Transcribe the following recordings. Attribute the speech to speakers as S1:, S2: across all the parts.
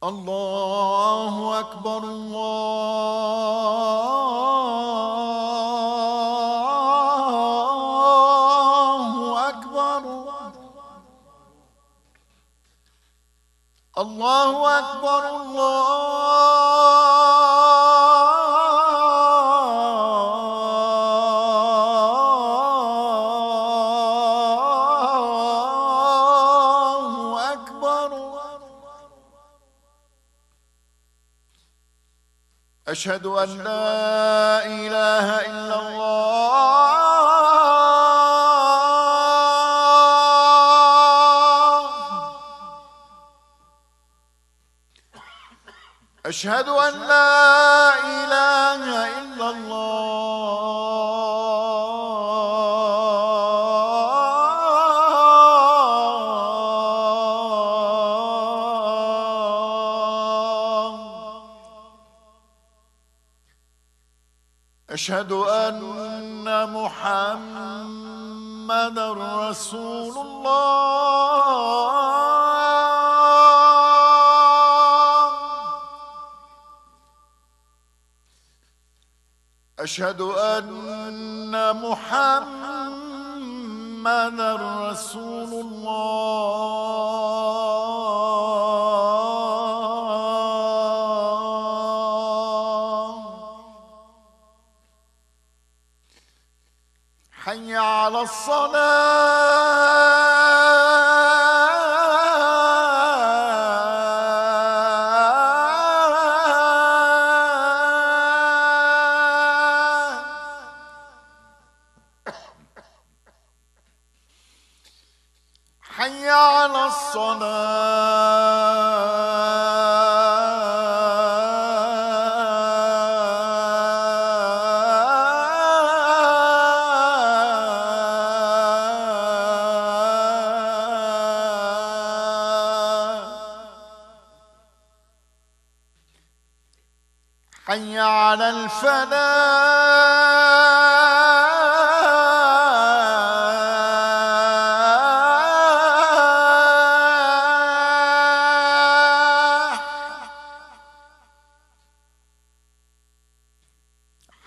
S1: الله أكبر الله أكبر الله أكبر الله أكبر. أشهد أن لا إله إلا الله. أشهد أن لا إله إلا الله. أشهد أن محمدًا رسول الله. أشهد أن محمدًا رسول الله. حي على الصلاة. حي على الصلاة. حي على الفلاح.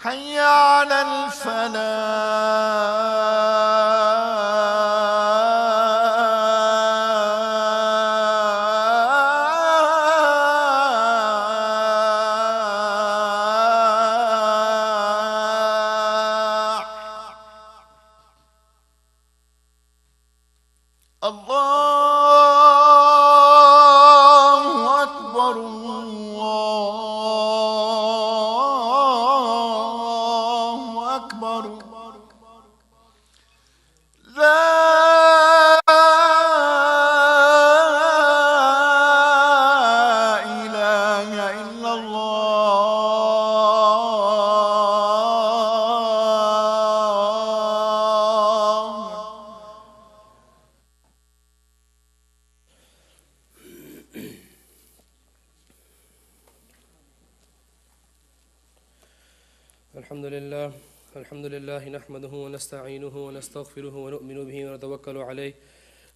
S1: حي على الفلاح. الله أكبر الله أكبر. لا إله إلا الله.
S2: الحمد لله نحمده ونستعينه ونستغفره ونؤمن به ونتوكل عليه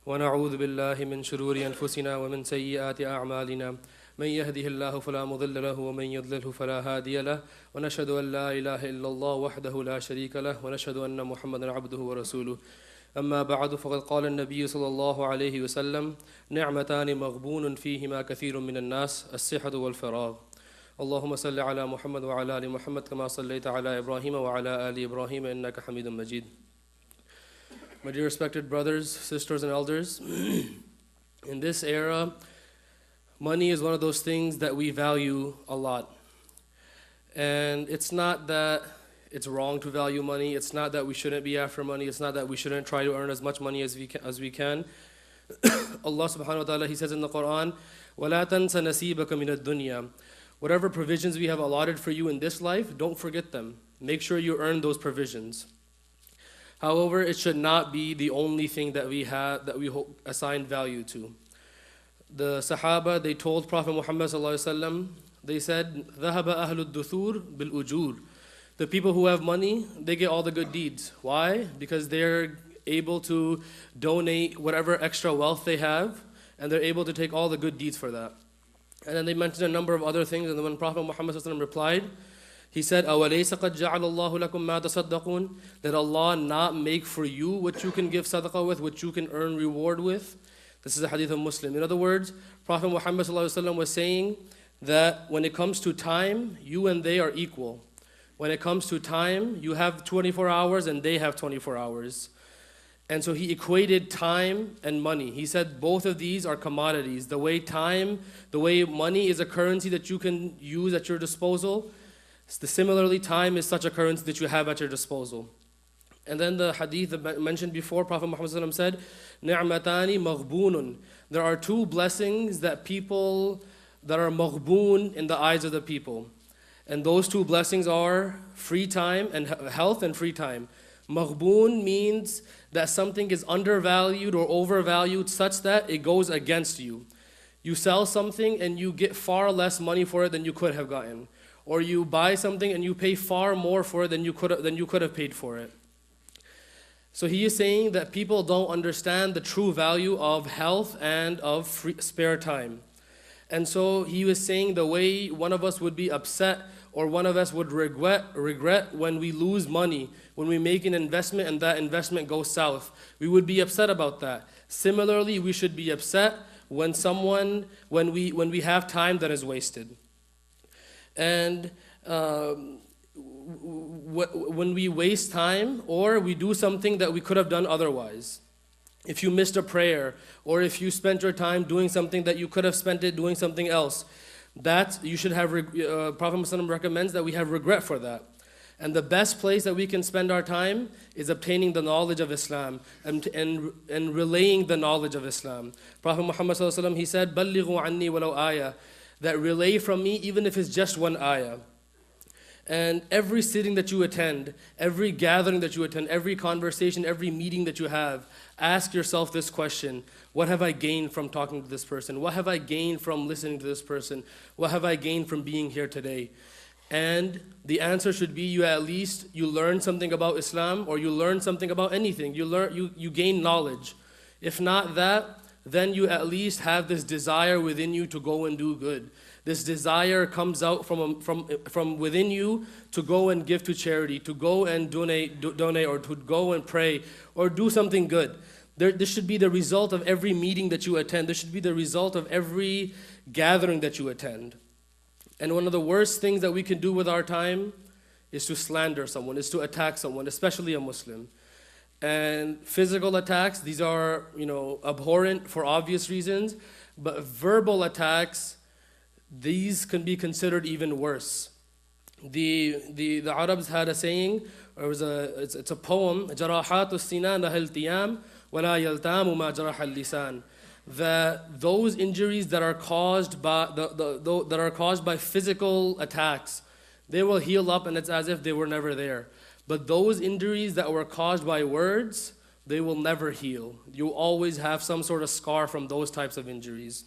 S2: ونعوذ بالله من شرور أنفسنا ومن سيئات أعمالنا. من يهده الله فلا مضل له ومن يضلله فلا هادي له، ونشهد أن لا إله إلا الله وحده لا شريك له، ونشهد أن محمدا عبده ورسوله. أما بعد، فقد قال النبي صلى الله عليه وسلم: نعمتان مغبون فيهما كثير من الناس، الصحة والفراغ. اللهم صل على محمد وعلى آل محمد كما صليت على إبراهيم وعلى آل إبراهيم إنك حميد مجيد. My dear respected brothers, sisters and elders, in this era, money is one of those things that we value a lot. And it's not that it's wrong to value money, it's not that we shouldn't be after money, it's not that we shouldn't try to earn as much money as we can. Allah subhanahu wa ta'ala, He says in the Quran, وَلَا تَنْسَ نَسِيبَكَ مِنَ الدُّنْيا. Whatever provisions we have allotted for you in this life, don't forget them. Make sure you earn those provisions. However, it should not be the only thing that we have, that we assign value to. The Sahaba, they told Prophet Muhammad sallallahu alaihi wasallam, they said, ذَهَبَ أَهْلُ الدُّثُورِ بِالْأُجُورِ. The people who have money, they get all the good deeds. Why? Because they're able to donate whatever extra wealth they have, and they're able to take all the good deeds for that. And then they mentioned a number of other things. And then when Prophet Muhammad replied, he said, أَوَلَيْسَ قَدْ جَعَلَ اللَّهُ لَكُمْ مَا تَصَدَّقُونَ? Did Allah not make for you what you can give sadaqah with, what you can earn reward with? This is a hadith of Muslim. In other words, Prophet Muhammad was saying that when it comes to time, you and they are equal. When it comes to time, you have 24 hours and they have 24 hours. And so he equated time and money. He said both of these are commodities. The way money is a currency that you can use at your disposal, similarly time is such a currency that you have at your disposal. And then the hadith that mentioned before, Prophet Muhammad said, "Ni'matani maghbunun." There are two blessings that are maghboon in the eyes of the people. And those two blessings are free time and health and free time. Maghboon means that something is undervalued or overvalued such that it goes against you. You sell something and you get far less money for it than you could have gotten. Or you buy something and you pay far more for it than you could have paid for it. So he is saying that people don't understand the true value of health and of spare time. And so he was saying the way one of us would be upset or one of us would regret when we lose money, when we make an investment and that investment goes south. We would be upset about that. Similarly, we should be upset when we have time that is wasted. And when we waste time or we do something that we could have done otherwise. If you missed a prayer or if you spent your time doing something that you could have spent it doing something else, that you should have, Prophet Muhammad recommends that we have regret for that. And the best place that we can spend our time is obtaining the knowledge of Islam and relaying the knowledge of Islam. Prophet Muhammad he said, "Ballighu anni walau ayah," that relay from me even if it's just one ayah. And every sitting that you attend, every gathering that you attend, every conversation, every meeting that you have, ask yourself this question: what have I gained from talking to this person? What have I gained from listening to this person? What have I gained from being here today? And the answer should be you learn something about Islam, or you learn something about anything. You gain knowledge. If not that, then you at least have this desire within you to go and do good. This desire comes out from within you to go and give to charity, to go and donate, or to go and pray, or do something good. This should be the result of every meeting that you attend. This should be the result of every gathering that you attend. And one of the worst things that we can do with our time is to slander someone, is to attack someone, especially a Muslim. And physical attacks, these are, abhorrent for obvious reasons, but verbal attacks, these can be considered even worse. The Arabs had a saying, it's a poem, جراحات السنان لها التيام ولا يلتام ما جرح اللسان, that those injuries that are caused by physical attacks, they will heal up and it's as if they were never there. But those injuries that were caused by words, they will never heal. You'll always have some sort of scar from those types of injuries.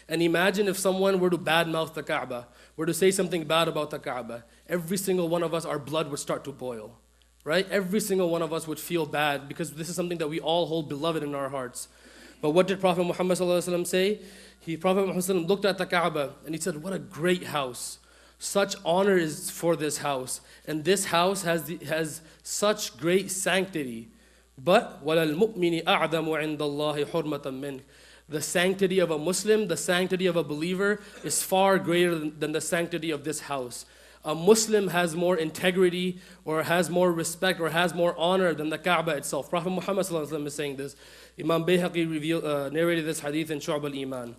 S2: And imagine if someone were to badmouth the Kaaba, were to say something bad about the Kaaba. Every single one of us, our blood would start to boil, right? Every single one of us would feel bad because this is something that we all hold beloved in our hearts. But what did Prophet Muhammad say? Prophet Muhammad looked at the Kaaba and he said, "What a great house. Such honor is for this house. And this house has such great sanctity. But وَلَلْمُؤْمِنِ أَعْظَمُ عِنْدَ اللَّهِ حُرْمَةً مِّنْهِ." The sanctity of a Muslim, the sanctity of a believer is far greater than the sanctity of this house. A Muslim has more integrity or has more respect or has more honor than the Kaaba itself. Prophet Muhammad is saying this. Imam Bayhaqi narrated this hadith in Shu'ab al-Iman.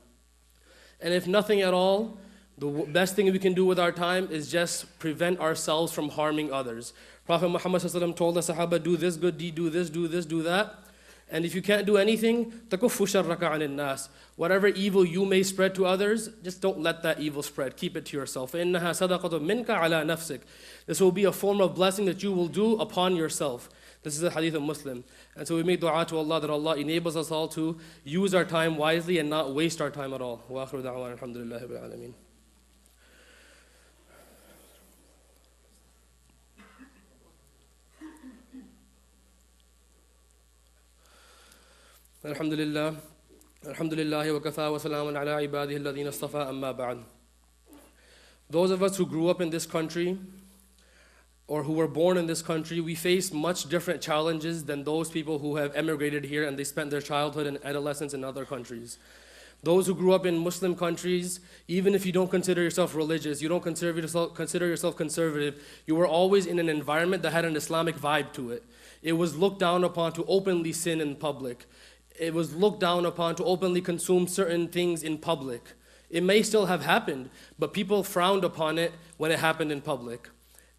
S2: And if nothing at all, the best thing we can do with our time is just prevent ourselves from harming others. Prophet Muhammad told the Sahaba, do this good deed, do this, do that. And if you can't do anything, تَكُفُّ شَرَّكَ عَنِ النَّاسِ. Whatever evil you may spread to others, just don't let that evil spread. Keep it to yourself. فَإِنَّهَا صَدَقَةٌ مِنْكَ عَلَى نَفْسِكَ. This will be a form of blessing that you will do upon yourself. This is a hadith of Muslim. And so we make dua to Allah that Allah enables us all to use our time wisely and not waste our time at all. وَآخِرُ دَعْوَانَ الْحَمْدُ لِلَّهِ رَبِّ الْعَالَمِينَ. Alhamdulillah, Alhamdulillah wa kafa wa salamun ala ibadihi alladhina istafa amma ba'd. Those of us who grew up in this country or who were born in this country, we face much different challenges than those people who have emigrated here and they spent their childhood and adolescence in other countries. Those who grew up in Muslim countries, even if you don't consider yourself religious, you don't consider yourself conservative, you were always in an environment that had an Islamic vibe to it. It was looked down upon to openly sin in public. It was looked down upon to openly consume certain things in public. It may still have happened, but people frowned upon it when it happened in public.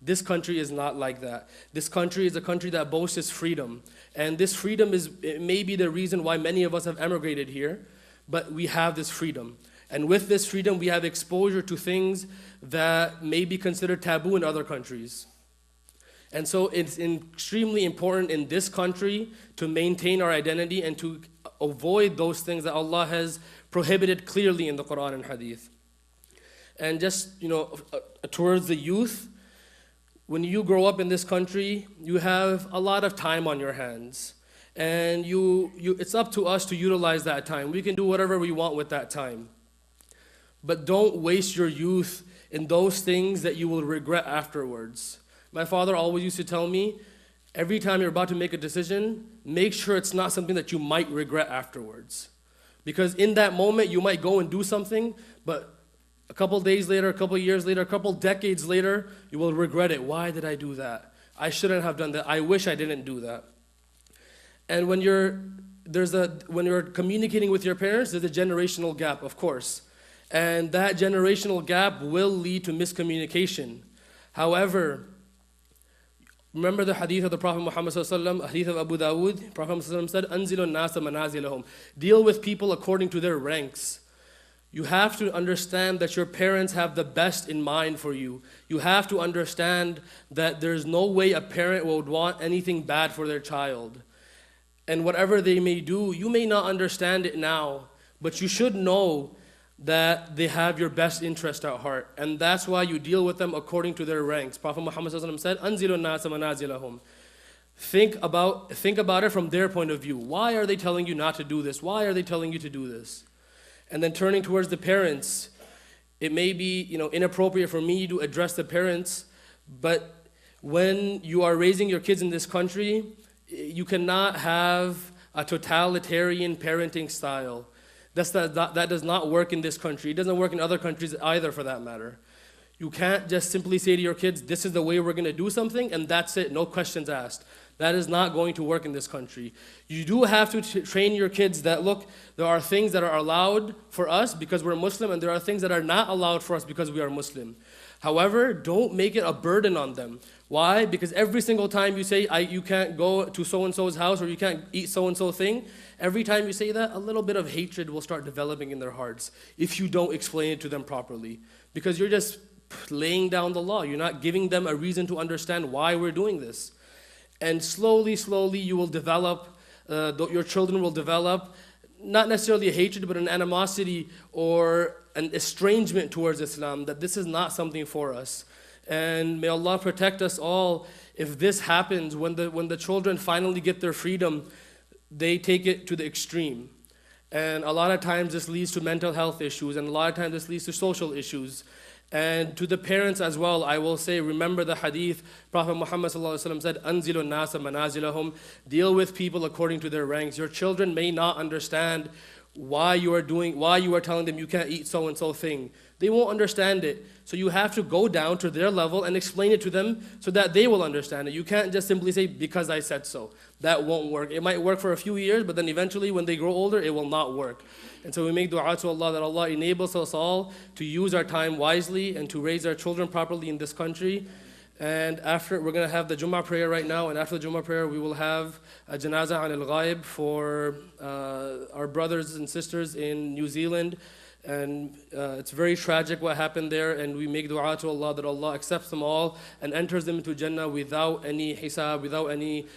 S2: This country is not like that. This country is a country that boasts its freedom. And this freedom it may be the reason why many of us have emigrated here, but we have this freedom. And with this freedom, we have exposure to things that may be considered taboo in other countries. And so it's extremely important in this country to maintain our identity and to avoid those things that Allah has prohibited clearly in the Quran and Hadith. And just, towards the youth, when you grow up in this country, you have a lot of time on your hands. And it's up to us to utilize that time. We can do whatever we want with that time. But don't waste your youth in those things that you will regret afterwards. My father always used to tell me, every time you're about to make a decision, make sure it's not something that you might regret afterwards. Because in that moment, you might go and do something, but a couple days later, a couple years later, a couple decades later, you will regret it. Why did I do that? I shouldn't have done that. I wish I didn't do that. And when you're communicating with your parents, there's a generational gap, of course. And that generational gap will lead to miscommunication. However, remember the hadith of the Prophet Muhammad ﷺ, hadith of Abu Dawood. Prophet Muhammad said, "Anzilun nasa manazilahum." Deal with people according to their ranks. You have to understand that your parents have the best in mind for you. You have to understand that there's no way a parent would want anything bad for their child. And whatever they may do, you may not understand it now, but you should know that they have your best interest at heart. And that's why you deal with them according to their ranks. Prophet Muhammad said, "Anzilun nasa manazilahum." Think about it from their point of view. Why are they telling you not to do this? Why are they telling you to do this? And then turning towards the parents, it may be inappropriate for me to address the parents, but when you are raising your kids in this country, you cannot have a totalitarian parenting style. That does not work in this country. It doesn't work in other countries either, for that matter. You can't just simply say to your kids, this is the way we're going to do something, and that's it, no questions asked. That is not going to work in this country. You do have to train your kids that, look, there are things that are allowed for us because we're Muslim, and there are things that are not allowed for us because we are Muslim. However, don't make it a burden on them. Why? Because every single time you say, you can't go to so-and-so's house or you can't eat so-and-so thing, every time you say that, a little bit of hatred will start developing in their hearts if you don't explain it to them properly. Because you're just laying down the law. You're not giving them a reason to understand why we're doing this. And slowly, you will develop, your children will develop, not necessarily a hatred, but an animosity or an estrangement towards Islam, that this is not something for us. And may Allah protect us all if this happens, when the children finally get their freedom, they take it to the extreme. And a lot of times this leads to mental health issues, and a lot of times this leads to social issues. And to the parents as well, I will say, remember the hadith. Prophet Muhammad ﷺ said, "Anzilun nasa manazilahum." Deal with people according to their ranks. Your children may not understand why you are telling them you can't eat so and so thing. They won't understand it. So you have to go down to their level and explain it to them so that they will understand it. You can't just simply say, "Because I said so." That won't work. It might work for a few years, but then eventually when they grow older, it will not work. And so we make dua to Allah that Allah enables us all to use our time wisely and to raise our children properly in this country. And after, we're going to have the Jummah prayer right now, and after the Jummah prayer, we will have a janazah an al-ghaib for our brothers and sisters in New Zealand. And it's very tragic what happened there, and we make dua to Allah that Allah accepts them all and enters them into Jannah without any hisab, without any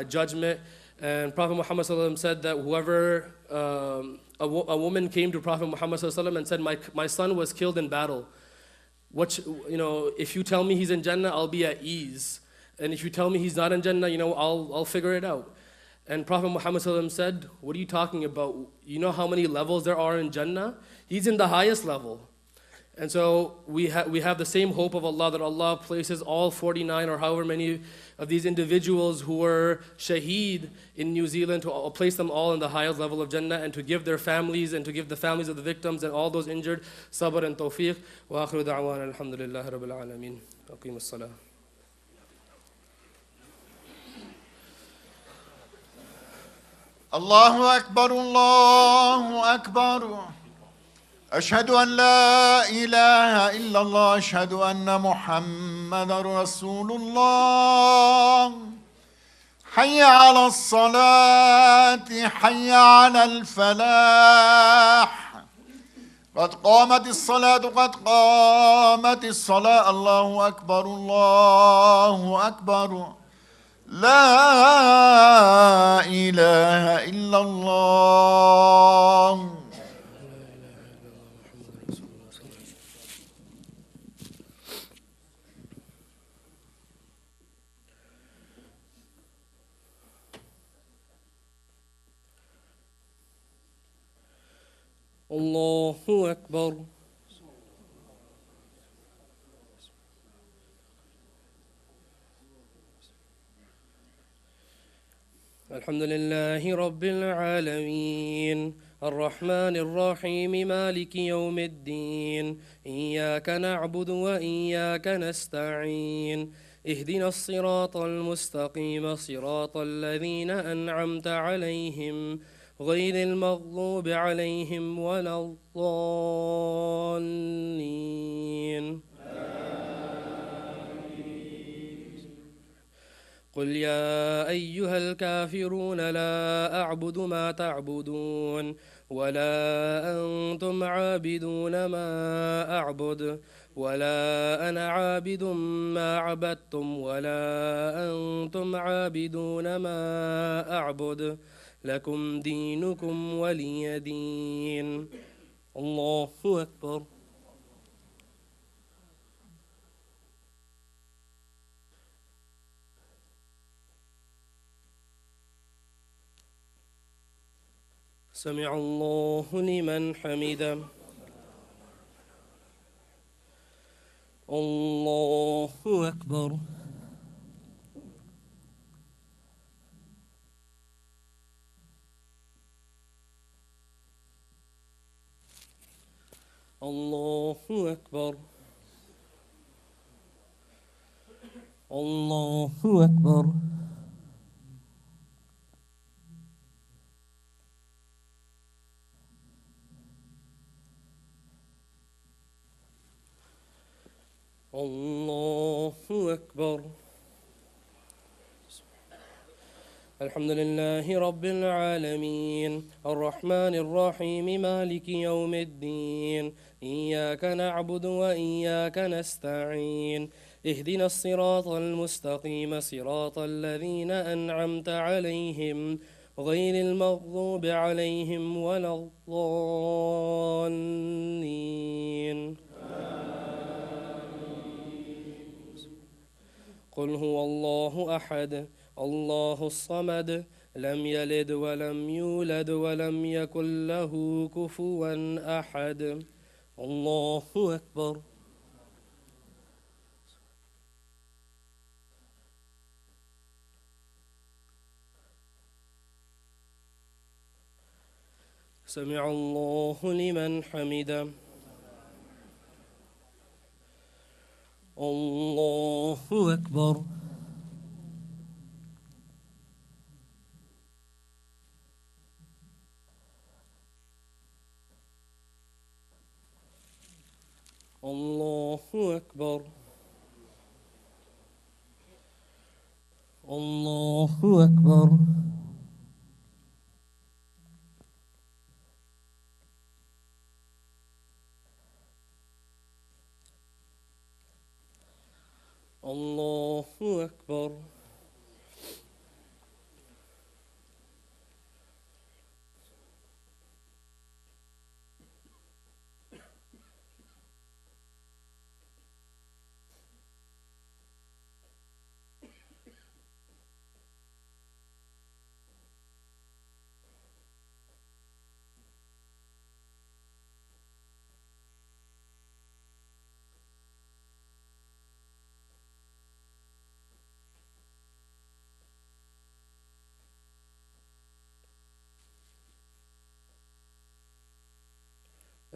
S2: judgment. And Prophet Muhammad ﷺ said that whoever, a woman came to Prophet Muhammad ﷺ and said, my son was killed in battle. If you tell me he's in Jannah, I'll be at ease. And if you tell me he's not in Jannah, I'll figure it out. And Prophet Muhammad ﷺ said, what are you talking about? You know how many levels there are in Jannah? He's in the highest level. And so we have the same hope of Allah, that Allah places all 49 or however many of these individuals who were shaheed in New Zealand, to place them all in the highest level of Jannah, and to give their families and to give the families of the victims and all those injured sabr and tawfiq. Wa akhiru da'wana alhamdulillahi rabbil alameen. Aqim as-salah.
S1: الله أكبر الله أكبر أشهد أن لا إله إلا الله أشهد أن محمد رسول الله حي على الصلاة حي على الفلاح قد قامت الصلاة قد قامت الصلاة الله أكبر الله أكبر لا إله إلا الله
S2: الله أكبر. الحمد لله رب العالمين الرحمن الرحيم مالك يوم الدين إياك نعبد وإياك نستعين اهدنا الصراط المستقيم صراط الذين أنعمت عليهم غير المغضوب عليهم ولا الضالين. قل يا أيها الكافرون لا أعبد ما تعبدون ولا أنتم عابدون ما أعبد ولا أنا عابد ما عبدتم ولا أنتم عابدون ما أعبد لكم دينكم ولي دين. الله أكبر. سمع الله لمن حمده. الله أكبر. الله أكبر. الله أكبر. الله أكبر. الحمد لله رب العالمين الرحمن الرحيم مالك يوم الدين إياك نعبد وإياك نستعين اهدنا الصراط المستقيم صراط الذين أنعمت عليهم غير المغضوب عليهم ولا الضالين. قل هو الله أحد الله الصمد لم يلد ولم يولد ولم يكن له كفوا أحد. الله أكبر. سمع الله لمن حمده. الله أكبر. الله أكبر. الله أكبر. الله أكبر.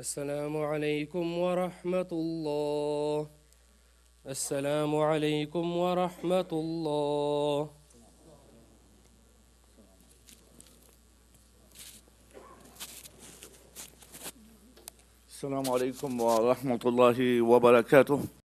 S2: السلام عليكم ورحمة الله. السلام عليكم ورحمة الله.
S3: السلام عليكم ورحمة الله وبركاته.